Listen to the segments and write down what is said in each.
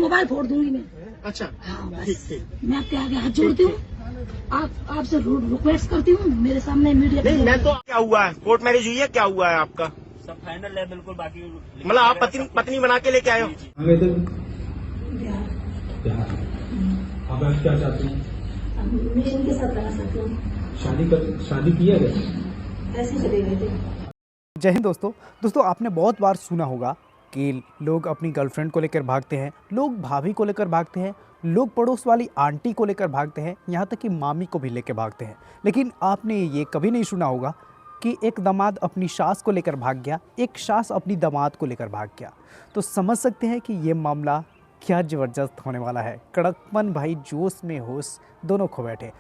Mobile फोड़ दूंगी मैं। अच्छा हाँ बस ठीक ठीक। मैं आपके आगे हाथ जोड़ती हूँ, आपसे रिक्वेस्ट करती हूँ मेरे सामने मीडिया नहीं मैं तो क्या हुआ है, कोर्ट मैरिज हुई है, क्या हुआ है आपका? सब फाइनल है बिल्कुल, बाकी मतलब आप पत्नी बना के लेके आए हो? हमें तो बिहार आप क्या चाहते हैं? मैं इनके साथ रहना चाहती हूँ। शादी किया गया ऐसे चले गए थे। जय हिंद दोस्तों आपने बहुत बार सुना होगा कि लोग अपनी गर्लफ्रेंड को लेकर भागते हैं, लोग भाभी को लेकर भागते हैं, लोग पड़ोस वाली आंटी को लेकर भागते हैं, यहाँ तक कि मामी को भी लेकर भागते हैं। लेकिन आपने ये कभी नहीं सुना होगा कि एक दामाद अपनी सास को लेकर भाग गया, एक सास अपनी दामाद को लेकर भाग गया। तो समझ सकते हैं कि ये मामला क्या ज़बरदस्त होने वाला है। कड़कपन भाई जोश में होश दोनों खो बैठे।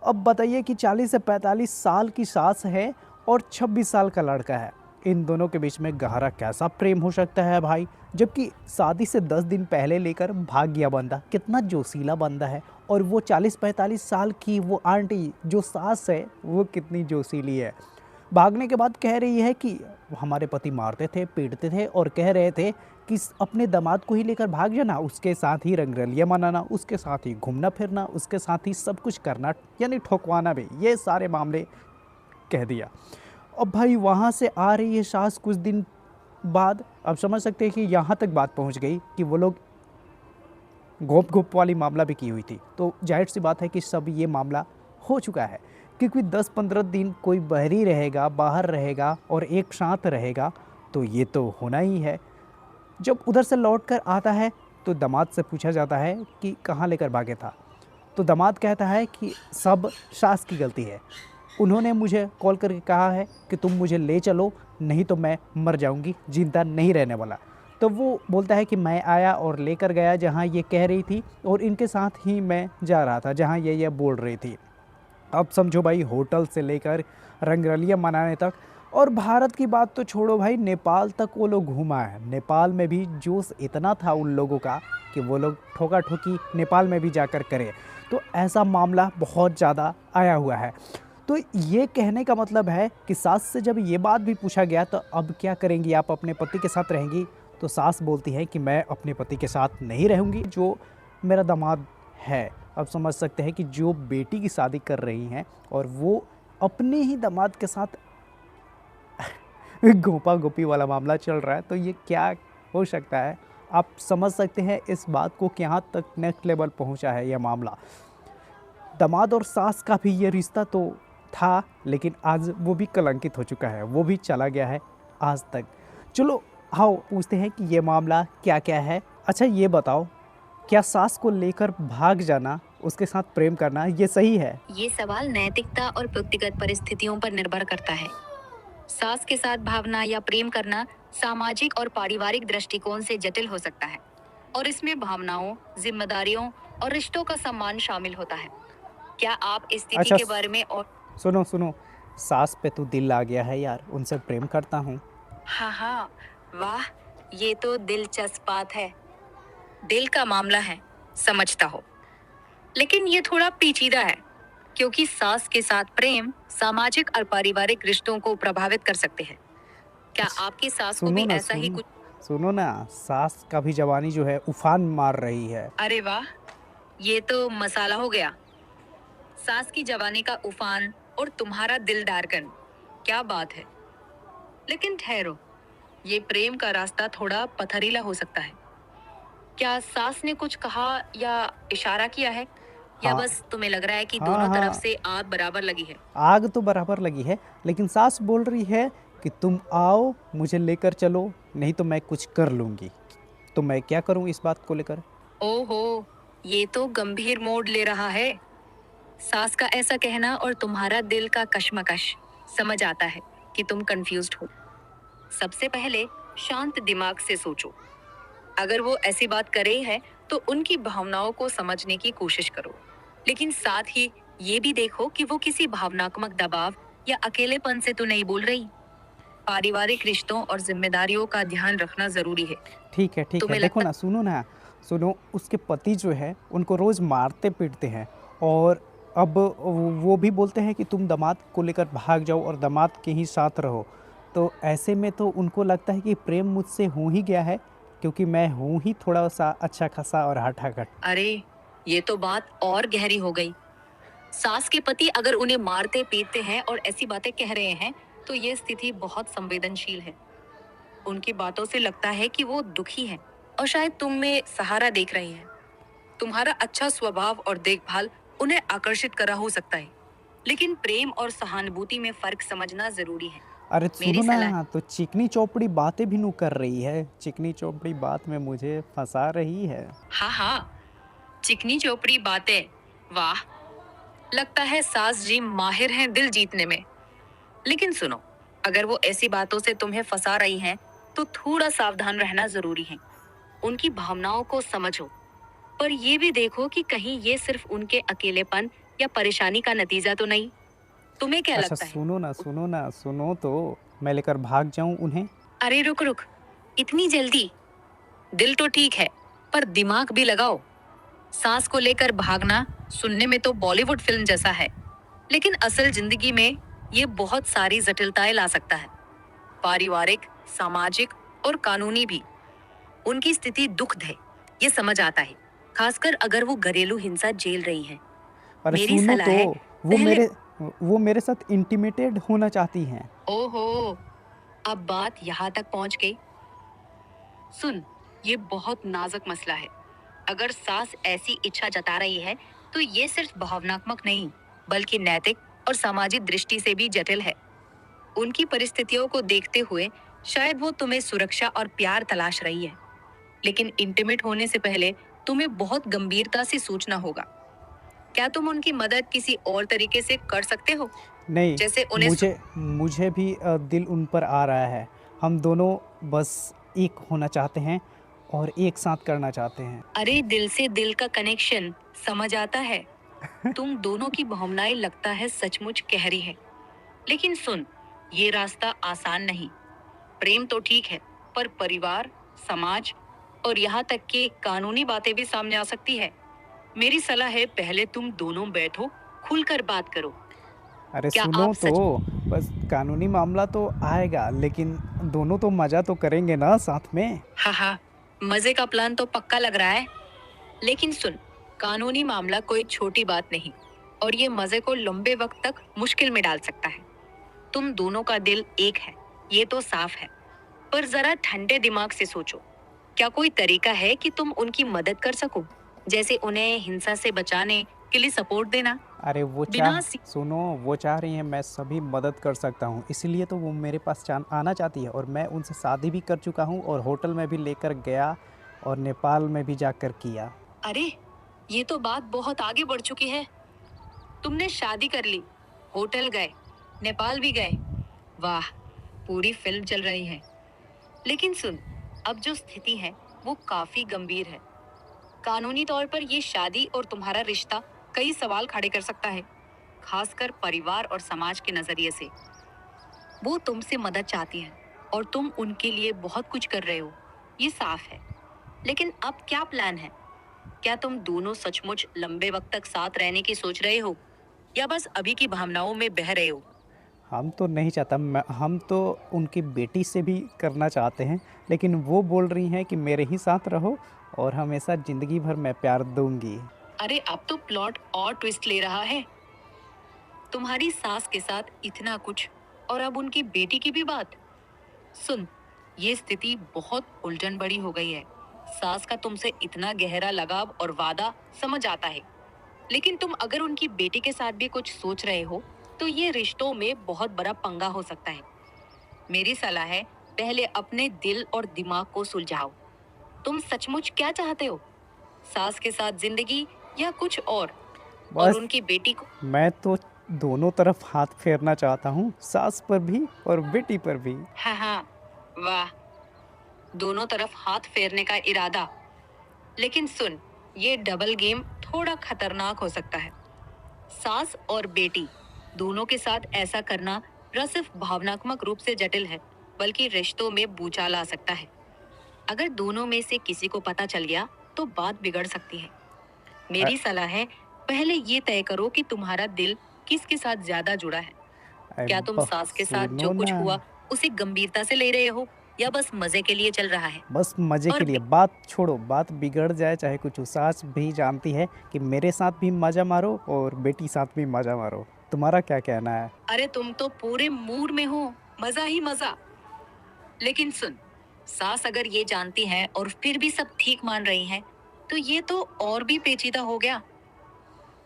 अब बताइए कि 40 से 45 साल की सास है और 26 साल का लड़का है, इन दोनों के बीच में गहरा कैसा प्रेम हो सकता है भाई। जबकि शादी से 10 दिन पहले लेकर भाग गया बंदा, कितना जोशीला बंदा है। और वो 40-45 साल की वो आंटी जो सास है वो कितनी जोशीली है। भागने के बाद कह रही है कि हमारे पति मारते थे, पीटते थे और कह रहे थे कि अपने दामाद को ही लेकर भाग जाना, उसके साथ ही रंगरलियाँ मनाना, उसके साथ ही घूमना फिरना, उसके साथ ही सब कुछ करना, यानी ठोकवाना भी, ये सारे मामले कह दिया। अब भाई वहाँ से आ रही है सास कुछ दिन बाद, अब समझ सकते हैं कि यहाँ तक बात पहुँच गई कि वो लोग घोप वाली मामला भी की हुई थी। तो जाहिर सी बात है कि सब ये मामला हो चुका है, क्योंकि 10-15 दिन कोई बहरी रहेगा, बाहर रहेगा और एक साथ रहेगा तो ये तो होना ही है। जब उधर से लौट कर आता है तो दामाद से पूछा जाता है कि कहाँ लेकर भागे था, तो दामाद कहता है कि सब सास की गलती है, उन्होंने मुझे कॉल करके कहा है कि तुम मुझे ले चलो नहीं तो मैं मर जाऊंगी, जिंदा नहीं रहने वाला। तो वो बोलता है कि मैं आया और लेकर गया जहाँ ये कह रही थी और इनके साथ ही मैं जा रहा था जहाँ ये बोल रही थी। अब समझो भाई, होटल से लेकर रंगरलियाँ मनाने तक, और भारत की बात तो छोड़ो भाई, नेपाल तक वो लोग घूमा है। नेपाल में भी जोश इतना था उन लोगों का कि वो लोग ठोका ठोकी नेपाल में भी जाकर करे। तो ऐसा मामला बहुत ज़्यादा आया हुआ है। तो ये कहने का मतलब है कि सास से जब ये बात भी पूछा गया तो अब क्या करेंगी आप, अपने पति के साथ रहेंगी? तो सास बोलती है कि मैं अपने पति के साथ नहीं रहूँगी, जो मेरा दामाद है। अब समझ सकते हैं कि जो बेटी की शादी कर रही हैं और वो अपने ही दामाद के साथ गोपा गोपी वाला मामला चल रहा है, तो ये क्या हो सकता है। आप समझ सकते हैं इस बात को कि यहाँ तक नेक्स्ट लेवल पहुँचा है यह मामला। दामाद और सास का भी ये रिश्ता तो था, लेकिन आज वो भी कलंकित हो चुका है, वो भी चला गया है आज तक। चलो आओ पूछते हैं कि ये मामला क्या क्या है। अच्छा ये बताओ, क्या सास को लेकर भाग जाना, उसके साथ प्रेम करना, ये सही है? ये सवाल नैतिकता और व्यक्तिगत परिस्थितियों पर निर्भर करता है। सास के साथ भावना या प्रेम करना सामाजिक और पारिवारिक दृष्टिकोण से जटिल हो सकता है और इसमें भावनाओं, जिम्मेदारियों और रिश्तों का सम्मान शामिल होता है। क्या आप इस स्थिति अच्छा, के बारे में और सुनो, सास पे तो दिल आ गया है यार, उनसे प्रेम करता हूँ। हाँ, वाह, ये तो दिलचस्प बात है। दिल का मामला है, समझता हो, लेकिन ये थोड़ा पेचीदा है क्योंकि सास के साथ प्रेम सामाजिक और पारिवारिक रिश्तों को प्रभावित कर सकते हैं। क्या आपकी सास को भी ऐसा ही कुछ? सुनो ना, सास का भी जवानी जो है उफान मार रही है। अरे वाह, ये तो मसाला हो गया। सास की जवानी का उफान और तुम्हारा दिल धड़कन, क्या बात है। लेकिन ठहरो, ये प्रेम का रास्ता थोड़ा पथरीला हो सकता है। क्या सास ने कुछ कहा या इशारा किया है, या हाँ, बस तुम्हें लग रहा है कि हाँ, दोनों हाँ। तरफ से आग बराबर लगी है? आग तो बराबर लगी है, लेकिन सास बोल रही है कि तुम आओ, मुझे लेकर चलो, नहीं तो मैं कुछ कर लूँगी। तो मैं क्या करूँ इस बात को लेकर? ओहो, ये तो गंभीर मोड़ ले रहा है। सास का ऐसा कहना और तुम्हारा दिल का कश्मकश, समझ आता है कि तुम कंफ्यूज्ड हो। सबसे पहले शांत दिमाग से सोचो। अगर वो ऐसी बात कर रही है तो उनकी भावनाओं को समझने की कोशिश करो, लेकिन साथ ही ये भी देखो कि वो किसी भावनात्मक दबाव या अकेलेपन से तो नहीं बोल रही। पारिवारिक रिश्तों और जिम्मेदारियों का ध्यान रखना जरूरी है। ठीक है, तुम्हें देखो ना, सुनो, उसके पति जो है उनको रोज़ मारते पीटते हैं, और अब वो भी बोलते हैं कि तुम दामाद को लेकर भाग जाओ और दामाद के ही साथ रहो। तो ऐसे में तो उनको लगता है कि प्रेम मुझसे हो ही गया है, क्योंकि मैं हूँ ही थोड़ा सा अच्छा खासा और हठाकट। अरे ये तो बात और गहरी हो गई। सास के पति अगर उन्हें मारते पीटते हैं और ऐसी बातें कह रहे हैं तो ये स्थिति बहुत संवेदनशील है। उनकी बातों से लगता है कि वो दुखी हैं और शायद तुम में सहारा देख रहे हैं। तुम्हारा अच्छा स्वभाव और देखभाल उन्हें आकर्षित कर रहा हो सकता है, लेकिन प्रेम और सहानुभूति में फर्क समझना जरूरी है। अरे मेरी सुनो सलाह ना, तो चिकनी चौपड़ी बातें भी नू कर रही है, चिकनी चौपड़ी बात में मुझे फंसा रही है। हाँ हाँ, चिकनी चोपड़ी बातें, वाह, लगता है सास जी माहिर हैं दिल जीतने में। लेकिन सुनो, अगर वो ऐसी बातों से तुम्हें फंसा रही हैं, तो थोड़ा सावधान रहना जरूरी है। उनकी भावनाओं को समझो, पर ये भी देखो कि कहीं ये सिर्फ उनके अकेलेपन या परेशानी का नतीजा तो नहीं। तुम्हें क्या अच्छा लगता है? सुनो ना, सुनो तो मैं लेकर भाग जाऊं उन्हें। अरे रुक रुक, इतनी जल्दी? दिल तो ठीक है, पर दिमाग भी लगाओ। सास को लेकर भागना सुनने में तो बॉलीवुड फिल्म जैसा है, लेकिन असल जिंदगी में ये बहुत सारी जटिलताएं ला सकता है। पारिवारिक, सामाजिक और कानूनी भी। उनकी स्थिति दुखद है, ये समझ आता है, खासकर अगर वो घरेलू हिंसा झेल रही है। अरे मेरी सुनो सलाह तो, है, वो मेरे साथ इंटीमेटेड होना चाहती हैं। ओहो, अब बात यहाँ तक पहुंच गई। सुन, ये बहुत नाजुक मसला है। अगर सास ऐसी इच्छा जता रही है तो ये सिर्फ भावनात्मक नहीं, बल्कि नैतिक और सामाजिक दृष्टि से भी जटिल है। उनकी परिस्थितियों को देखते हुए शायद वो तुम्हें सुरक्षा और प्यार तलाश रही है, लेकिन इंटीमेट होने से पहले तुम्हें बहुत गंभीरता से सोचना होगा। क्या तुम उनकी मदद किसी और तरीके से कर सकते हो? नहीं, जैसे उन्हें मुझे भी दिल उन पर आ रहा है। हम दोनों बस एक होना चाहते हैं और एक साथ करना चाहते हैं। अरे दिल से दिल का कनेक्शन समझ आता है। तुम दोनों की भावनाएं लगता है सचमुच गहरी है, लेकिन सुन, ये रास्ता आसान नहीं। प्रेम तो ठीक है, पर परिवार, समाज और यहाँ तक कि कानूनी बातें भी सामने आ सकती है। मेरी सलाह है, पहले तुम दोनों बैठो, खुलकर बात करो। अरे क्या सुनो आप तो, बस कानूनी मामला तो आएगा, लेकिन दोनों तो मजा तो करेंगे ना साथ में। हाँ हाँ, मजे का प्लान तो पक्का लग रहा है, लेकिन सुन, कानूनी मामला कोई छोटी बात नहीं और ये मजे को लंबे वक्त तक मुश्किल में डाल सकता है। तुम दोनों का दिल एक है, ये तो साफ है, पर जरा ठंडे दिमाग से सोचो। क्या कोई तरीका है कि तुम उनकी मदद कर सको, जैसे उन्हें हिंसा से बचाने के लिए सपोर्ट देना? अरे सुनो, वो चाह रही हैं मैं सभी मदद कर सकता हूँ, इसलिए तो वो मेरे पास आना चाहती है। और मैं उनसे शादी भी कर चुका हूँ और होटल में भी लेकर गया और नेपाल में भी जाकर किया। अरे ये तो बात बहुत आगे बढ़ चुकी है। तुमने शादी कर ली, होटल गए, नेपाल भी गए, वाह, पूरी फिल्म चल रही है। लेकिन सुन, अब जो स्थिति है वो काफी गंभीर है। कानूनी तौर पर ये शादी और तुम्हारा रिश्ता कई सवाल खड़े कर सकता है, खासकर परिवार और समाज के नजरिए से। वो तुमसे मदद चाहती है और तुम उनके लिए बहुत कुछ कर रहे हो, ये साफ है। लेकिन अब क्या प्लान है? क्या तुम दोनों सचमुच लंबे वक्त तक साथ रहने की सोच रहे हो, या बस अभी की भावनाओं में बह रहे हो? हम तो नहीं चाहता, हम तो उनकी बेटी से भी करना चाहते हैं, लेकिन वो बोल रही हैं कि मेरे ही साथ रहो और हमेशा जिंदगी भर मैं प्यार दूंगी। अरे अब तो प्लॉट और ट्विस्ट ले रहा है। तुम्हारी सास के साथ इतना कुछ और अब उनकी बेटी की भी बात। सुन, ये स्थिति बहुत उलझन बड़ी हो गई है। सास का तुमसे इतना गहरा लगाव और वादा समझ आता है, लेकिन तुम अगर उनकी बेटी के साथ भी कुछ सोच रहे हो तो ये रिश्तों में बहुत बड़ा पंगा हो सकता है। मेरी सलाह है, पहले अपने दिल और दिमाग को सुलझाओ। तुम सचमुच क्या चाहते हो, सास के साथ जिंदगी या कुछ और बस उनकी बेटी को? मैं तो दोनों तरफ हाथ फेरना चाहता हूँ, सास पर भी और बेटी पर भी। हाँ हाँ, वाह, दोनों तरफ हाथ फेरने का इरादा। लेकिन सुन, ये डबल गेम थोड़ा खतरनाक हो सकता है। सास और बेटी दोनों के साथ ऐसा करना न सिर्फ भावनात्मक रूप से जटिल है, बल्कि रिश्तों में भूचाल आ सकता है। अगर दोनों में से किसी को पता चल गया तो बात बिगड़ सकती है। मेरी सलाह है, पहले ये तय करो कि तुम्हारा दिल किसके साथ ज्यादा जुड़ा है। क्या तुम सास के साथ जो कुछ हुआ उसे गंभीरता से ले रहे हो, या बस मजे के लिए चल रहा है? बस मजे और के लिए। बात छोड़ो, बात बिगड़ जाए चाहे कुछ, सास भी जानती है कि मेरे साथ भी मजा मारो और बेटी साथ भी मजा मारो। तुम्हारा क्या कहना है? अरे तुम तो पूरे मूड में हो, मजा ही मजा। लेकिन सुन, सास अगर ये जानती है और फिर भी सब ठीक मान रही है, तो ये तो और भी पेचीदा हो गया।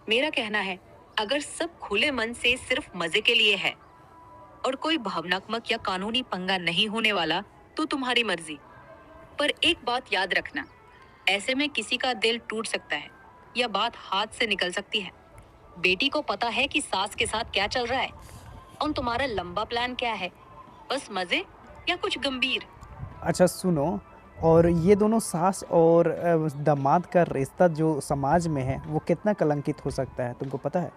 मेरा कहना है, अगर सब खुले मन से सिर्फ मजे के लिए है और कोई भावनात्मक या कानूनी पंगा नहीं होने वाला, तो तुम्हारी मर्जी। पर एक बात याद रखना, ऐसे में किसी का दिल टूट सकता है या बात हाथ से निकल सकती है। बेटी को पता है कि सास के साथ क्या चल रहा है और तुम्हारा लंबा प्लान क्या है, बस मजे या कुछ गंभीर। अच्छा सुनो, और ये दोनों सास और दामाद का रिश्ता जो समाज में है वो कितना कलंकित हो सकता है, तुमको पता है?